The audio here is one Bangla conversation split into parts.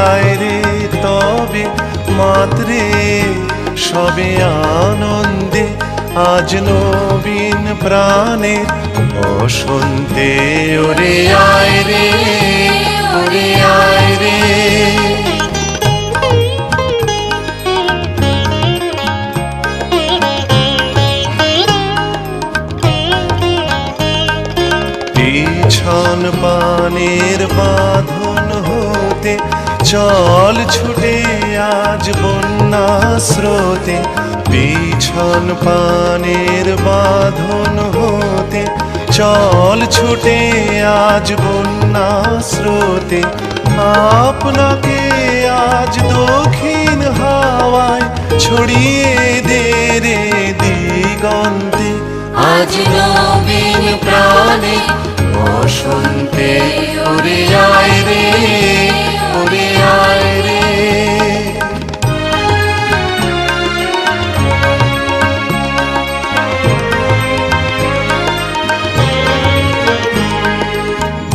আয় রে তবে মাত্রে সবে আনন্দে আজ নবীন প্রাণে বসন্তে ওরে আয় রে ওরে আয় রে পিছন পানের বাঁধন হতে চল ছুটে আজ বন্যা স্রোতে পিছন পানের বাঁধন হতে চল ছুটে আজ বন্যা স্রোতে আপনাকে আজ দক্ষিণ হাওয়ায় ছড়িয়ে দে রে দিগন্তে আজ নবীন প্রাণে বসন্তে উড়ে আয় রে উড়ে আয় রে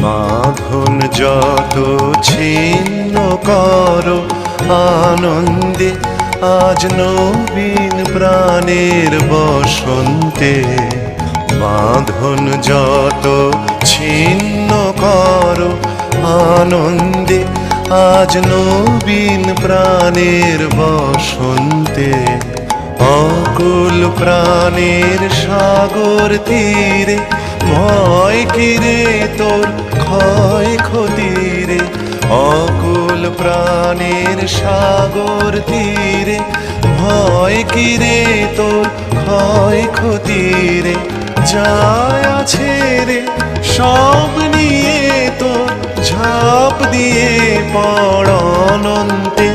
বাঁধন যত ছিন্ন করো আনন্দে আজ নবীন প্রাণের বসন্তে বাঁধন যত ছিন্ন করো আনন্দে আজ নবীন প্রাণের বসন্তে অকুল প্রাণের সাগর তীরে ভয় কিরে তোর ক্ষয় ক্ষতিরে অকুল প্রাণের সাগর তীরে ভয় কিরে তোর ক্ষয় ক্ষতিরে যায় আছে রে সব নিয়ে তোর ঝাঁপ দিয়ে পড় অনন্তে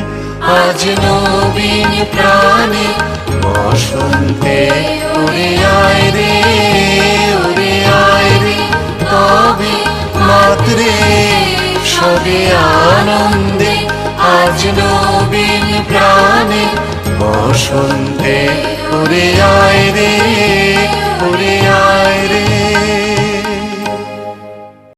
আজ নবীন প্রাণে বসন্তে উড়ে আয় রে উড়ে আয় রে তবে মাত্রে সবে আনন্দে আজ নবীন প্রাণে বসন্তে উড়ে আয় রে উড়ে